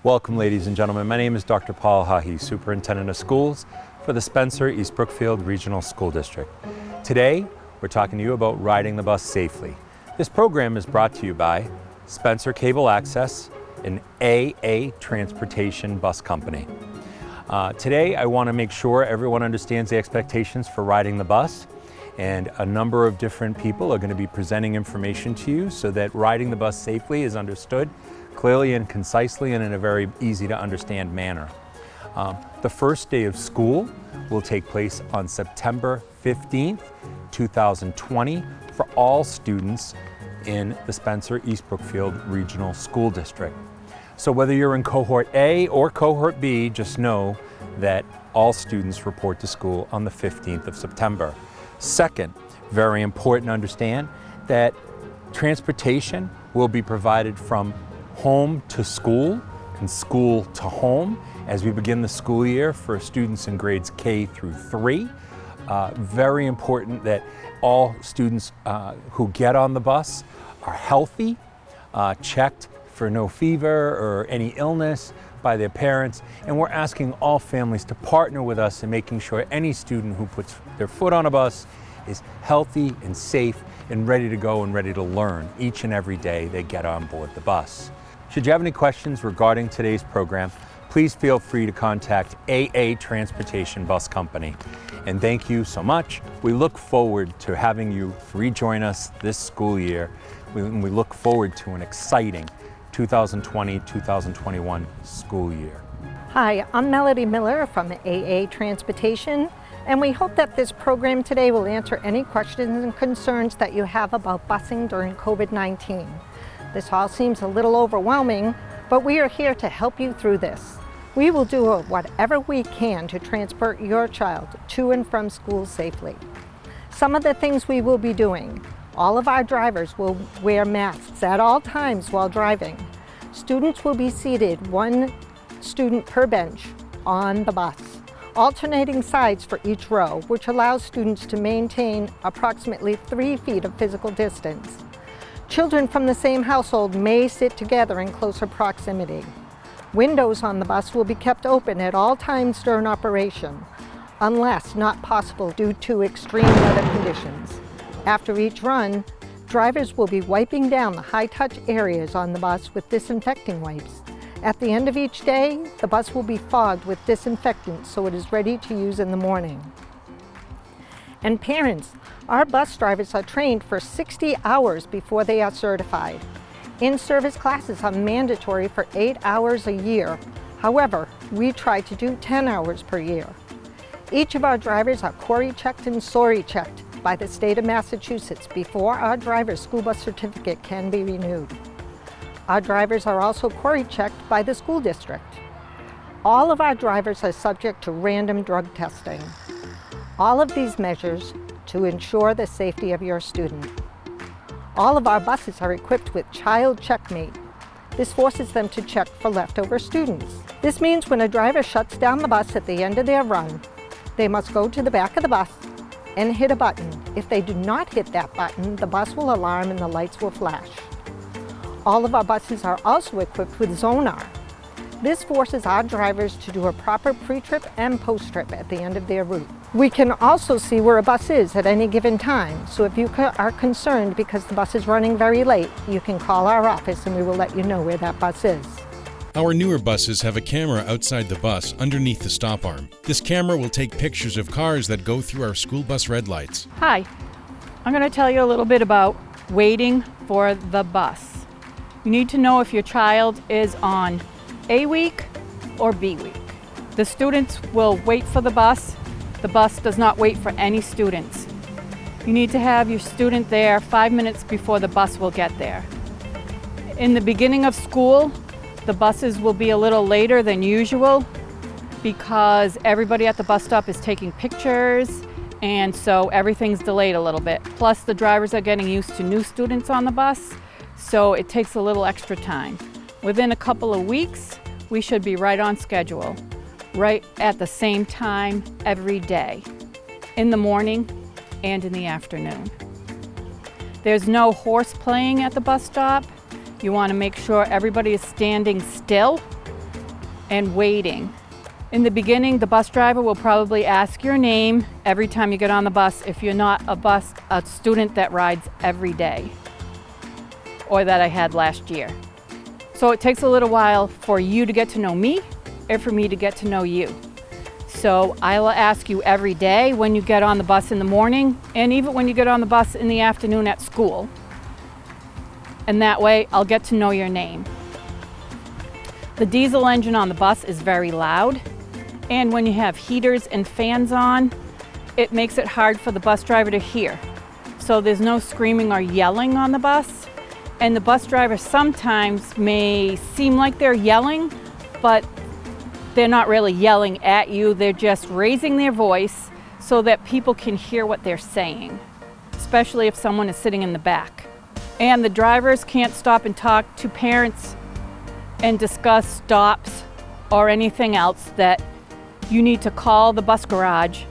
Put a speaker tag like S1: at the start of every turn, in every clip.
S1: Welcome, ladies and gentlemen. My name is Dr. Paul Hahi, Superintendent of Schools for the Spencer East Brookfield Regional School District. Today, we're talking to you about riding the bus safely. This program is brought to you by Spencer Cable Access and AA Transportation Bus Company. Today, I want to make sure everyone understands the expectations for riding the bus, and a number of different people are going to be presenting information to you so that riding the bus safely is understood clearly and concisely and in a very easy to understand manner. The first day of school will take place on September 15th, 2020 for all students in the Spencer East Brookfield Regional School District. So whether you're in cohort A or cohort B, just know that all students report to school on the 15th of September. Second, very important to understand that transportation will be provided from home to school and school to home as we begin the school year for students in grades K through 3. Very important that all students who get on the bus are healthy, checked for no fever or any illness by their parents, and we're asking all families to partner with us in making sure any student who puts their foot on a bus is healthy and safe and ready to go and ready to learn each and every day they get on board the bus. Should you have any questions regarding today's program, please feel free to contact AA Transportation Bus Company. And thank you so much. We look forward to having you rejoin us this school year. We look forward to an exciting 2020-2021 school year.
S2: Hi, I'm Melody Miller from AA Transportation, and we hope that this program today will answer any questions and concerns that you have about busing during COVID-19. This all seems a little overwhelming, but we are here to help you through this. We will do whatever we can to transport your child to and from school safely. Some of the things we will be doing: all of our drivers will wear masks at all times while driving. Students will be seated one student per bench on the bus, alternating sides for each row, which allows students to maintain approximately 3 feet of physical distance. Children from the same household may sit together in closer proximity. Windows on the bus will be kept open at all times during operation, unless not possible due to extreme weather conditions. After each run, drivers will be wiping down the high-touch areas on the bus with disinfecting wipes. At the end of each day, the bus will be fogged with disinfectant so it is ready to use in the morning. And parents, our bus drivers are trained for 60 hours before they are certified. In-service classes are mandatory for 8 hours a year. However, we try to do 10 hours per year. Each of our drivers are query checked and SORI checked by the state of Massachusetts before our driver's school bus certificate can be renewed. Our drivers are also query checked by the school district. All of our drivers are subject to random drug testing. All of these measures to ensure the safety of your student. All of our buses are equipped with Child Checkmate. This forces them to check for leftover students. This means when a driver shuts down the bus at the end of their run, they must go to the back of the bus and hit a button. If they do not hit that button, the bus will alarm and the lights will flash. All of our buses are also equipped with Zonar. This forces our drivers to do a proper pre-trip and post-trip at the end of their route. We can also see where a bus is at any given time, so if you are concerned because the bus is running very late, you can call our office and we will let you know where that bus is.
S3: Our newer buses have a camera outside the bus underneath the stop arm. This camera will take pictures of cars that go through our school bus red lights.
S4: Hi, I'm going to tell you a little bit about waiting for the bus. You need to know if your child is on A week or B week. The students will wait for the bus. The bus does not wait for any students. You need to have your student there 5 minutes before the bus will get there. In the beginning of school, the buses will be a little later than usual because everybody at the bus stop is taking pictures, and so everything's delayed a little bit. Plus the drivers are getting used to new students on the bus, so it takes a little extra time. Within a couple of weeks, we should be right on schedule, right at the same time every day, in the morning and in the afternoon. There's no horse playing at the bus stop. You want to make sure everybody is standing still and waiting. In the beginning, the bus driver will probably ask your name every time you get on the bus if you're not a student that rides every day, or that I had last year. So it takes a little while for you to get to know me and for me to get to know you. So I will ask you every day when you get on the bus in the morning, and even when you get on the bus in the afternoon at school. And that way I'll get to know your name. The diesel engine on the bus is very loud, and when you have heaters and fans on, it makes it hard for the bus driver to hear. So there's no screaming or yelling on the bus, and the bus driver sometimes may seem like they're yelling, but they're not really yelling at you, they're just raising their voice so that people can hear what they're saying, especially if someone is sitting in the back. And the drivers can't stop and talk to parents and discuss stops or anything else that you need to call the bus garage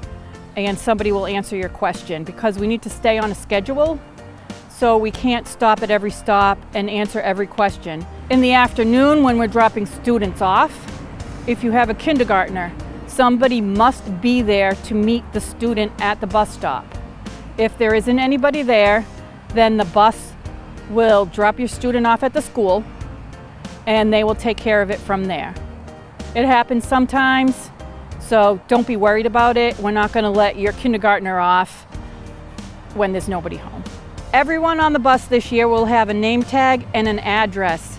S4: and somebody will answer your question, because we need to stay on a schedule, so we can't stop at every stop and answer every question. In the afternoon, when we're dropping students off, if you have a kindergartner, somebody must be there to meet the student at the bus stop. If there isn't anybody there, then the bus will drop your student off at the school and they will take care of it from there. It happens sometimes, so don't be worried about it. We're not going to let your kindergartner off when there's nobody home. Everyone on the bus this year will have a name tag and an address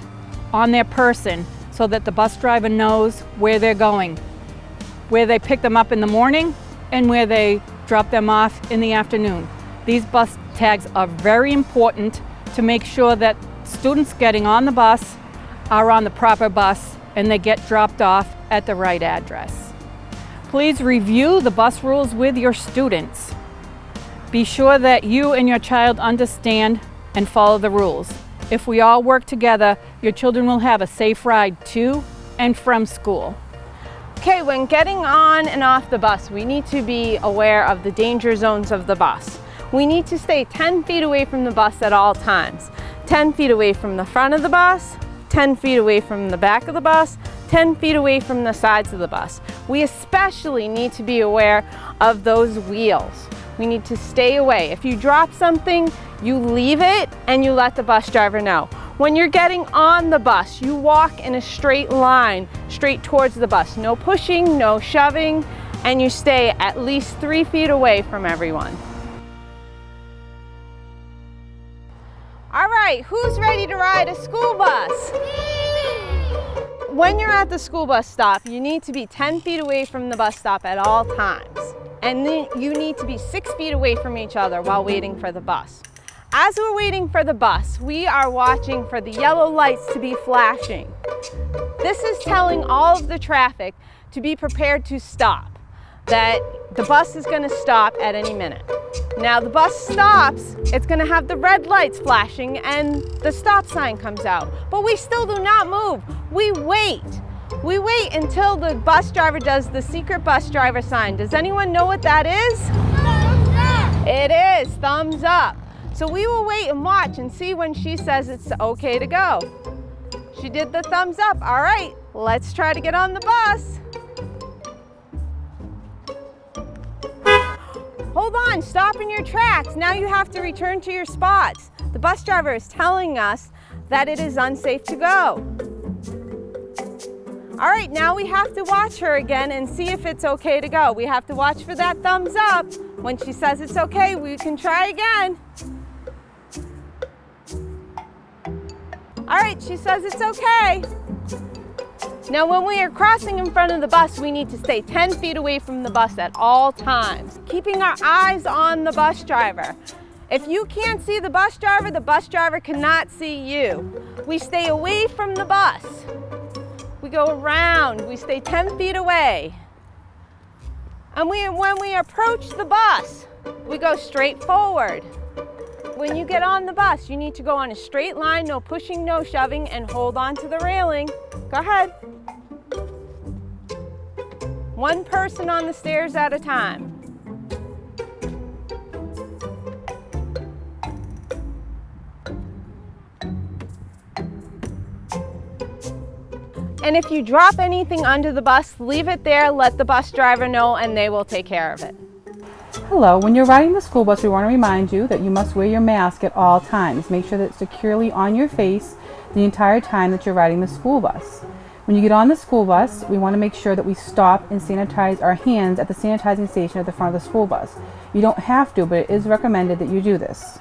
S4: on their person, so that the bus driver knows where they're going, where they pick them up in the morning and where they drop them off in the afternoon. These bus tags are very important to make sure that students getting on the bus are on the proper bus and they get dropped off at the right address. Please review the bus rules with your students. Be sure that you and your child understand and follow the rules. If we all work together, your children will have a safe ride to and from school.
S5: Okay, when getting on and off the bus, we need to be aware of the danger zones of the bus. We need to stay 10 feet away from the bus at all times. 10 feet away from the front of the bus, 10 feet away from the back of the bus, 10 feet away from the sides of the bus. We especially need to be aware of those wheels. We need to stay away. If you drop something, you leave it and you let the bus driver know. When you're getting on the bus, you walk in a straight line, straight towards the bus. No pushing, no shoving, and you stay at least 3 feet away from everyone. All right, who's ready to ride a school bus? When you're at the school bus stop, you need to be 10 feet away from the bus stop at all times. And then you need to be 6 feet away from each other while waiting for the bus. As we're waiting for the bus, we are watching for the yellow lights to be flashing. This is telling all of the traffic to be prepared to stop, that the bus is going to stop at any minute. Now the bus stops, it's going to have the red lights flashing and the stop sign comes out. But we still do not move. We wait. We wait until the bus driver does the secret bus driver sign. Does anyone know what that is? Thumbs up. It is, thumbs up. So we will wait and watch and see when she says it's okay to go. She did the thumbs up. All right, let's try to get on the bus. Hold on, stop in your tracks. Now you have to return to your spots. The bus driver is telling us that it is unsafe to go. All right, now we have to watch her again and see if it's okay to go. We have to watch for that thumbs up. When she says it's okay, we can try again. All right, she says it's okay. Now when we are crossing in front of the bus, we need to stay 10 feet away from the bus at all times, keeping our eyes on the bus driver. If you can't see the bus driver cannot see you. We stay away from the bus. We go around, we stay 10 feet away. And when we approach the bus, we go straight forward. When you get on the bus, you need to go on a straight line, no pushing, no shoving, and hold on to the railing. Go ahead. One person on the stairs at a time. And if you drop anything under the bus, leave it there, let the bus driver know, and they will take care of it.
S6: Hello, when you're riding the school bus, we want to remind you that you must wear your mask at all times. Make sure that it's securely on your face the entire time that you're riding the school bus. When you get on the school bus, we want to make sure that we stop and sanitize our hands at the sanitizing station at the front of the school bus. You don't have to, but it is recommended that you do this.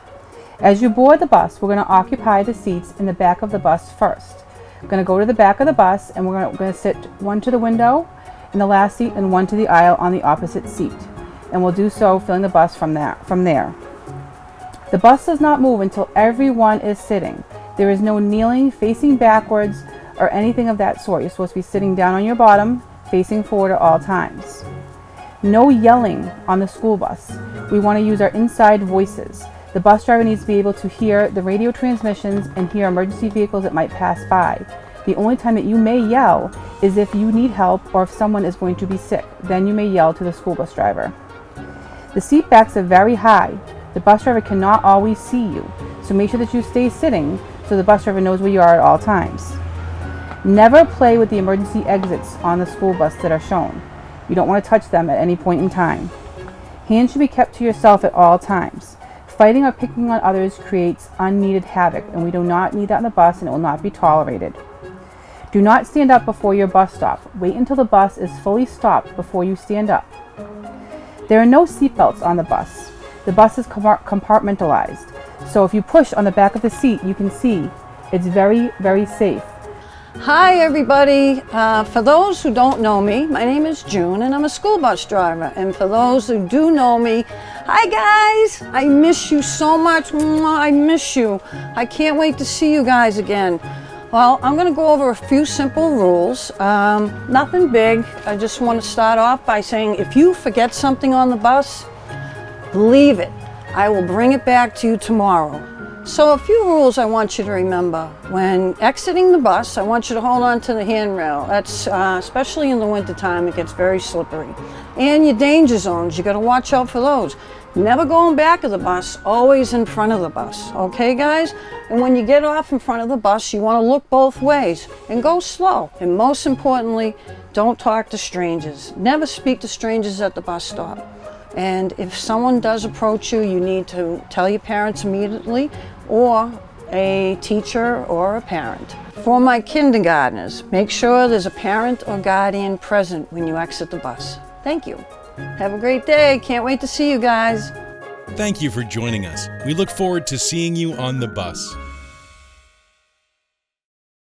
S6: As you board the bus, we're going to occupy the seats in the back of the bus first. We're going to go to the back of the bus and we're going to sit one to the window in the last seat and one to the aisle on the opposite seat. And we'll do so filling the bus from there. The bus does not move until everyone is sitting. There is no kneeling, facing backwards, or anything of that sort. You're supposed to be sitting down on your bottom, facing forward at all times. No yelling on the school bus. We want to use our inside voices. The bus driver needs to be able to hear the radio transmissions and hear emergency vehicles that might pass by. The only time that you may yell is if you need help or if someone is going to be sick. Then you may yell to the school bus driver. The seat backs are very high. The bus driver cannot always see you, so make sure that you stay sitting so the bus driver knows where you are at all times. Never play with the emergency exits on the school bus that are shown. You don't want to touch them at any point in time. Hands should be kept to yourself at all times. Fighting or picking on others creates unneeded havoc, and we do not need that on the bus, and it will not be tolerated. Do not stand up before your bus stop. Wait until the bus is fully stopped before you stand up. There are no seatbelts on the bus. The bus is compartmentalized, so if you push on the back of the seat, you can see it's very, very safe.
S7: Hi everybody. For those who don't know me, my name is June and I'm a school bus driver. And for those who do know me, hi guys! I miss you so much. Mwah, I miss you. I can't wait to see you guys again. Well, I'm going to go over a few simple rules. Nothing big. I just want to start off by saying if you forget something on the bus, leave it. I will bring it back to you tomorrow. So a few rules I want you to remember. When exiting the bus, I want you to hold on to the handrail. That's especially in the wintertime, it gets very slippery. And your danger zones, you got to watch out for those. Never go in back of the bus, always in front of the bus. Okay, guys? And when you get off in front of the bus, you want to look both ways and go slow. And most importantly, don't talk to strangers. Never speak to strangers at the bus stop. And if someone does approach you, you need to tell your parents immediately or a teacher or a parent. For my kindergartners, make sure there's a parent or guardian present when you exit the bus. Thank you. Have a great day. Can't wait to see you guys.
S3: Thank you for joining us. We look forward to seeing you on the bus.